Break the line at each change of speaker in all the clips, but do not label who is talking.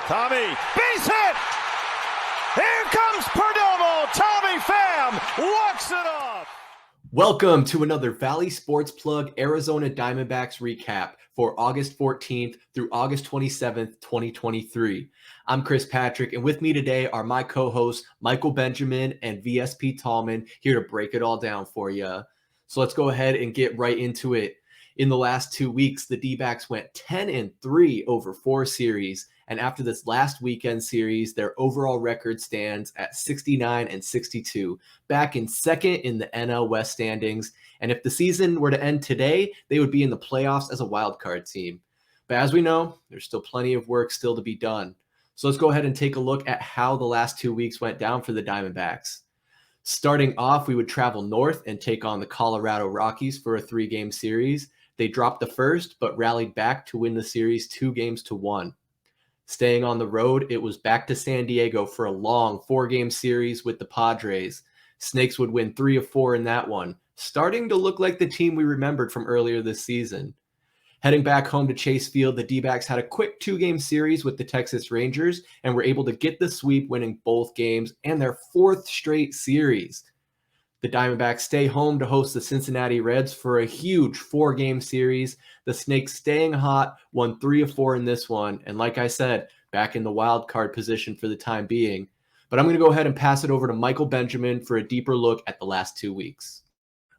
Tommy, base hit! Here comes Perdomo! Tommy Pham walks it off!
Welcome to another Valley Sports Plug Arizona Diamondbacks recap for August 14th through August 27th, 2023. I'm Chris Patrick, and with me today are my co-hosts Michael Benjamin and VSP Tallman, here to break it all down for you. So let's go ahead and get right into it. In the last 2 weeks, the D-backs went 10-3 over 4 series, and after this last weekend series, their overall record stands at 69-62, back in second in the NL West standings. And if the season were to end today, they would be in the playoffs as a wild card team. But as we know, there's still plenty of work still to be done. So let's go ahead and take a look at how the last 2 weeks went down for the Diamondbacks. Starting off, we would travel north and take on the Colorado Rockies for a 3-game series. They dropped the first, but rallied back to win the series 2-1. Staying on the road, it was back to San Diego for a long 4-game series with the Padres. Snakes would win 3 of 4 in that one, starting to look like the team we remembered from earlier this season. Heading back home to Chase Field, the D-backs had a quick 2-game series with the Texas Rangers and were able to get the sweep, winning both games and their 4th straight series. The Diamondbacks stay home to host the Cincinnati Reds for a huge 4-game series. The Snakes staying hot, won 3 of 4 in this one, and like I said, back in the wild card position for the time being. But I'm going to go ahead and pass it over to Michael Benjamin for a deeper look at the last 2 weeks.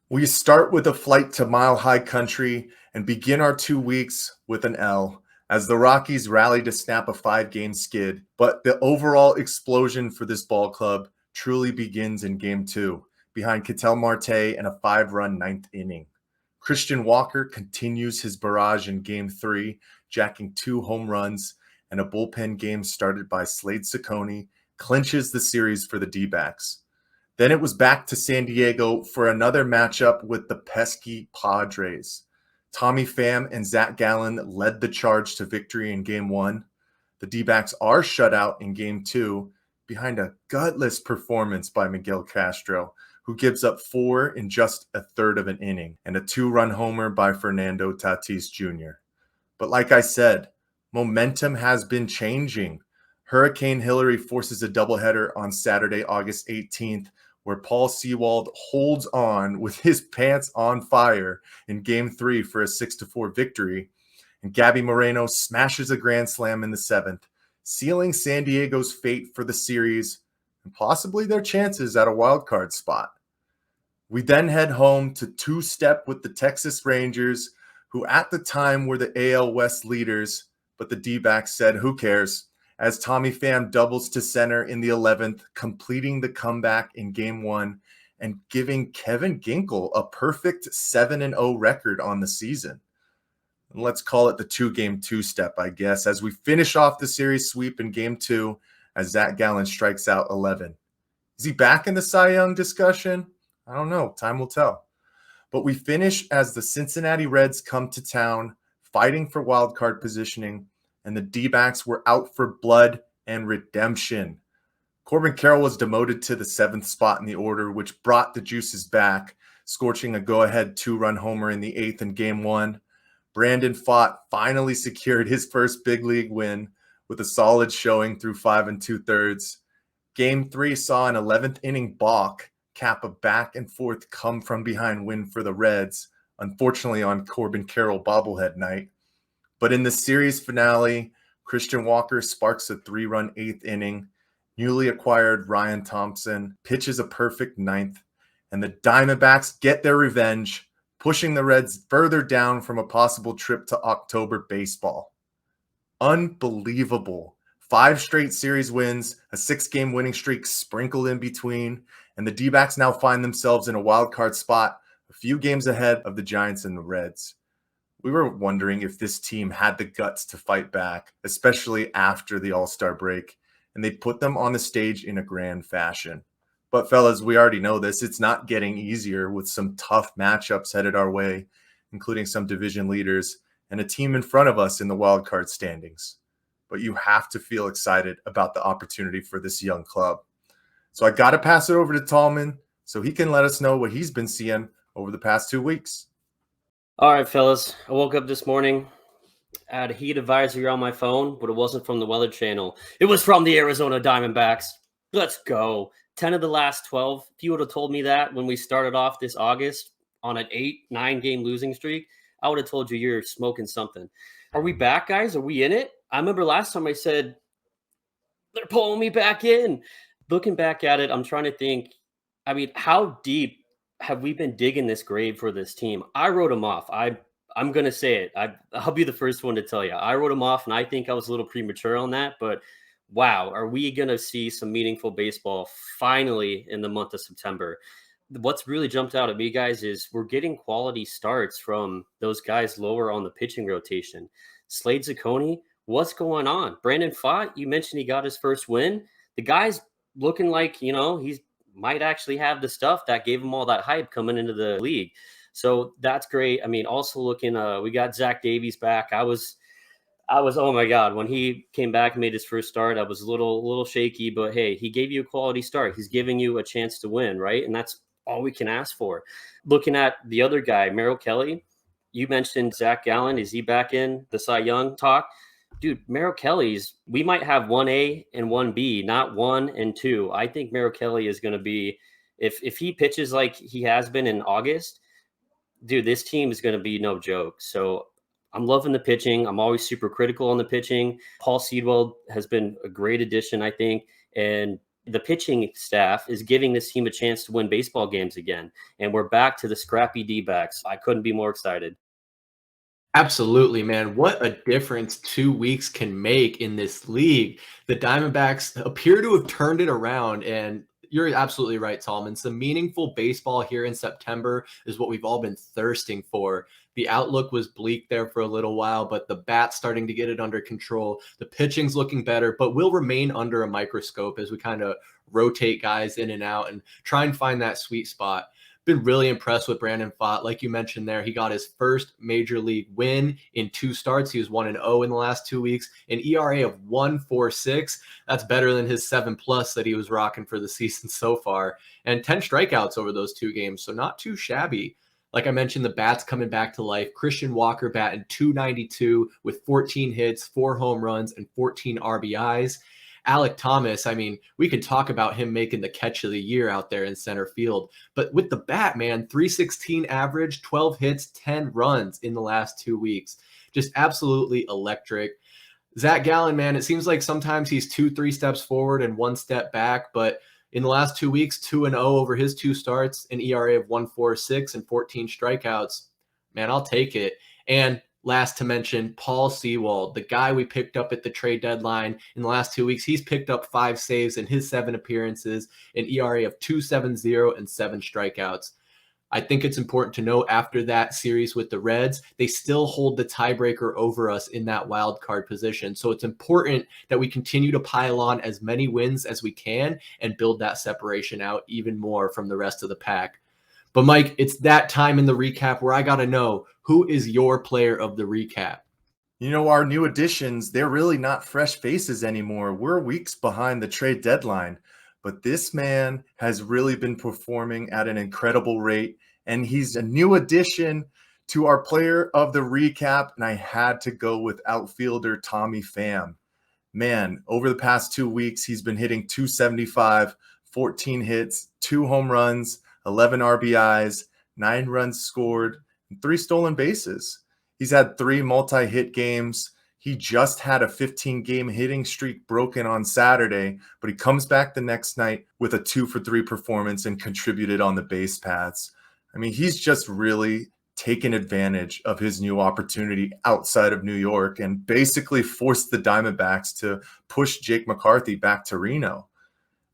We start with a flight to Mile High Country and begin our 2 weeks with an L, as the Rockies rally to snap a 5-game skid. But the overall explosion for this ball club truly begins in Game 2. Behind Ketel Marte and a 5-run 9th inning. Christian Walker continues his barrage in Game 3, jacking 2 home runs, and a bullpen game started by Slade Ciccone clinches the series for the D-backs. Then it was back to San Diego for another matchup with the pesky Padres. Tommy Pham and Zach Gallen led the charge to victory in Game 1. The D-backs are shut out in Game 2 behind a gutless performance by Miguel Castro, who gives up 4 in just a third of an inning, and a 2-run homer by Fernando Tatis Jr. But like I said, momentum has been changing. Hurricane Hillary forces a doubleheader on Saturday, August 18th, where Paul Sewald holds on with his pants on fire in Game 3 for a 6-4 victory, and Gabby Moreno smashes a grand slam in the 7th, sealing San Diego's fate for the series and possibly their chances at a wild card spot. We then head home to two-step with the Texas Rangers, who at the time were the AL West leaders, but the D-backs said, who cares, as Tommy Pham doubles to center in the 11th, completing the comeback in Game 1 and giving Kevin Ginkel a perfect 7-0 record on the season. And let's call it the 2-game two-step, I guess, as we finish off the series sweep in Game 2 as Zach Gallen strikes out 11. Is he back in the Cy Young discussion? I don't know. Time will tell. But we finish as the Cincinnati Reds come to town, fighting for wild card positioning, and the D-backs were out for blood and redemption. Corbin Carroll was demoted to the 7th spot in the order, which brought the juices back, scorching a go-ahead 2-run homer in the 8th in Game 1. Brandon Pfaadt finally secured his first big league win with a solid showing through 5 2/3. Game 3 saw an 11th inning balk cap a back-and-forth come-from-behind win for the Reds, unfortunately on Corbin Carroll bobblehead night. But in the series finale, Christian Walker sparks a 3-run 8th inning. Newly acquired Ryan Thompson pitches a perfect 9th, and the Diamondbacks get their revenge, pushing the Reds further down from a possible trip to October baseball. Unbelievable. 5 straight series wins, a 6-game winning streak sprinkled in between, and the D-backs now find themselves in a wild card spot, a few games ahead of the Giants and the Reds. We were wondering if this team had the guts to fight back, especially after the All-Star break, and they put them on the stage in a grand fashion. But fellas, we already know this. It's not getting easier with some tough matchups headed our way, including some division leaders and a team in front of us in the wild card standings. But you have to feel excited about the opportunity for this young club. So I got to pass it over to Tallman so he can let us know what he's been seeing over the past 2 weeks.
All right, fellas. I woke up this morning, I had a heat advisory on my phone, but it wasn't from the Weather Channel. It was from the Arizona Diamondbacks. Let's go. 10 of the last 12. If you would have told me that when we started off this August on an 8-9 game losing streak, I would have told you you're smoking something. Are we back, guys? Are we in it? I remember last time I said, they're pulling me back in. Looking back at it, I'm trying to think. I mean, how deep have we been digging this grave for this team? I wrote them off. I'm gonna say it. I'll be the first one to tell you. I wrote them off, and I think I was a little premature on that. But wow, are we gonna see some meaningful baseball finally in the month of September? What's really jumped out at me, guys, is we're getting quality starts from those guys lower on the pitching rotation. Slade Zacconi, what's going on? Brandon Pfaadt, you mentioned he got his first win. The guy's looking like, he's might actually have the stuff that gave him all that hype coming into the league. So that's great. I mean, also looking, we got Zach Davies back. I was, oh my God, when he came back and made his first start, I was a little shaky, but hey, he gave you a quality start. He's giving you a chance to win, right? And that's all we can ask for. Looking at the other guy, Merrill Kelly, you mentioned Zach Gallen. Is he back in the Cy Young talk? Dude, Merrill Kelly's, we might have 1A and 1B, not 1 and 2. I think Merrill Kelly is going to be, if he pitches like he has been in August, dude, this team is going to be no joke. So I'm loving the pitching. I'm always super critical on the pitching. Paul Seedwell has been a great addition, I think. And the pitching staff is giving this team a chance to win baseball games again. And we're back to the scrappy D-backs. I couldn't be more excited.
Absolutely, man. What a difference 2 weeks can make in this league. The Diamondbacks appear to have turned it around, and you're absolutely right, Tallman. Some meaningful baseball here in September is what we've all been thirsting for. The outlook was bleak there for a little while, but the bat's starting to get it under control. The pitching's looking better, but will remain under a microscope as we kind of rotate guys in and out and try and find that sweet spot. Been really impressed with Brandon Pfaadt. Like you mentioned there, he got his first major league win in 2 starts. He was 1-0 in the last 2 weeks, an ERA of 1.46. That's better than his 7+ that he was rocking for the season so far, and 10 strikeouts over those 2 games. So not too shabby. Like I mentioned, the bat's coming back to life. Christian Walker batting .292 with 14 hits, 4 home runs, and 14 RBIs. Alec Thomas, I mean, we can talk about him making the catch of the year out there in center field. But with the bat, man, .316 average, 12 hits, 10 runs in the last 2 weeks. Just absolutely electric. Zach Gallen, man, it seems like sometimes he's 2-3 steps forward and 1 step back. But in the last 2 weeks, 2-0 over his 2 starts, an ERA of 1.46 and 14 strikeouts. Man, I'll take it. And last to mention, Paul Sewald, the guy we picked up at the trade deadline in the last 2 weeks. He's picked up 5 saves in his 7 appearances, an ERA of 2.70 and 7 strikeouts. I think it's important to note after that series with the Reds, they still hold the tiebreaker over us in that wild card position. So it's important that we continue to pile on as many wins as we can and build that separation out even more from the rest of the pack. But Mike, it's that time in the recap where I got to know, who is your player of the recap?
Our new additions, they're really not fresh faces anymore. We're weeks behind the trade deadline, but this man has really been performing at an incredible rate, and he's a new addition to our player of the recap, and I had to go with outfielder Tommy Pham. Man, over the past 2 weeks, he's been hitting .275, 14 hits, 2 home runs, 11 RBIs, 9 runs scored, and 3 stolen bases. He's had 3 multi-hit games. He just had a 15-game hitting streak broken on Saturday, but he comes back the next night with a 2-for-3 performance and contributed on the base paths. I mean, he's just really taken advantage of his new opportunity outside of New York and basically forced the Diamondbacks to push Jake McCarthy back to Reno.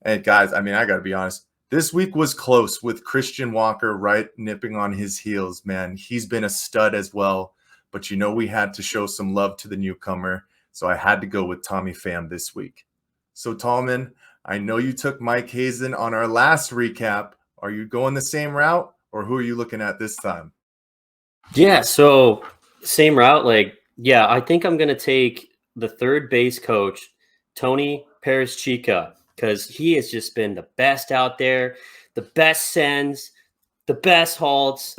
And guys, I mean, I got to be honest, this week was close with Christian Walker right nipping on his heels, man. He's been a stud as well. But we had to show some love to the newcomer, so I had to go with Tommy Pham this week. So, Tallman, I know you took Mike Hazen on our last recap. Are you going the same route, or who are you looking at this time?
Yeah, so same route. I think I'm going to take the third base coach, Tony Perez-Chica, because he has just been the best out there, the best sends, the best halts.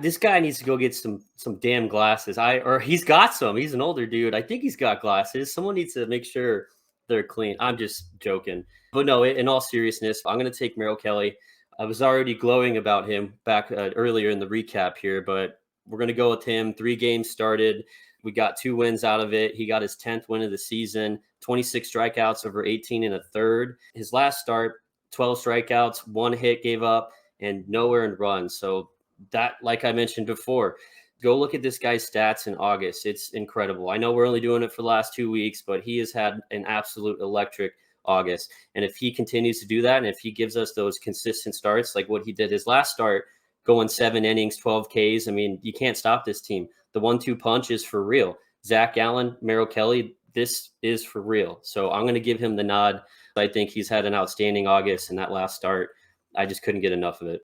This guy needs to go get some damn glasses. Or he's got some. He's an older dude. I think he's got glasses. Someone needs to make sure they're clean. I'm just joking. But no, in all seriousness, I'm going to take Merrill Kelly. I was already glowing about him back earlier in the recap here, but we're going to go with him. 3 games started. We got 2 wins out of it. He got his 10th win of the season, 26 strikeouts over 18 and a third. His last start, 12 strikeouts, 1 hit gave up, and no earned runs. So that, like I mentioned before, go look at this guy's stats in August. It's incredible. I know we're only doing it for the last 2 weeks, but he has had an absolute electric August. And if he continues to do that, and if he gives us those consistent starts like what he did his last start, going 7 innings, 12 Ks, I mean, you can't stop this team. The 1-2 punch is for real. Zach Allen, Merrill Kelly, this is for real. So I'm going to give him the nod. I think he's had an outstanding August, and that last start, I just couldn't get enough of it.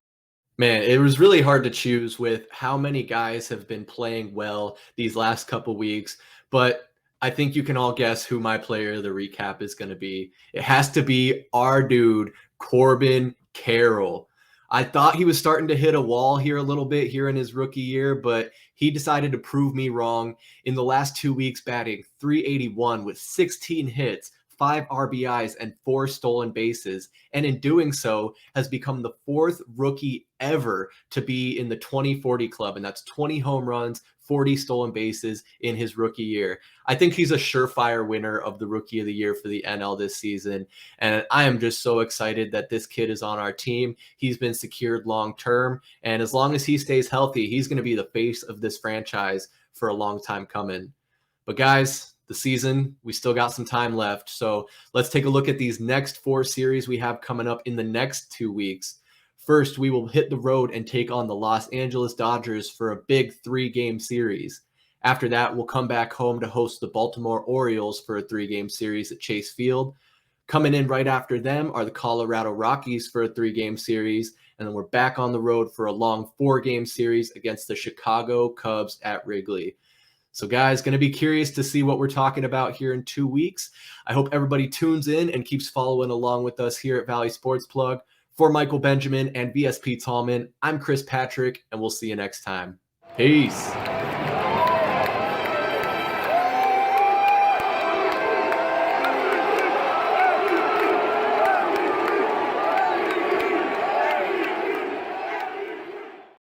Man, it was really hard to choose with how many guys have been playing well these last couple weeks, but I think you can all guess who my player of the recap is going to be. It has to be our dude, Corbin Carroll. I thought he was starting to hit a wall here a little bit here in his rookie year, but he decided to prove me wrong. In the last 2 weeks, batting .381 with 16 hits, 5 RBIs, and 4 stolen bases, and in doing so has become the 4th rookie ever to be in the 20-40 club, and that's 20 home runs, 40 stolen bases in his rookie year. I think he's a surefire winner of the Rookie of the Year for the NL this season, and I am just so excited that this kid is on our team. He's been secured long-term, and as long as he stays healthy, he's going to be the face of this franchise for a long time coming. But guys, the season, we still got some time left. So let's take a look at these next 4 series we have coming up in the next 2 weeks. First, we will hit the road and take on the Los Angeles Dodgers for a big 3-game series. After that, we'll come back home to host the Baltimore Orioles for a 3-game series at Chase Field. Coming in right after them are the Colorado Rockies for a 3-game series. And then we're back on the road for a long 4-game series against the Chicago Cubs at Wrigley. So guys, going to be curious to see what we're talking about here in 2 weeks. I hope everybody tunes in and keeps following along with us here at Valley Sports Plug. For Michael Benjamin and VSP Tallman, I'm Chris Patrick, and we'll see you next time. Peace.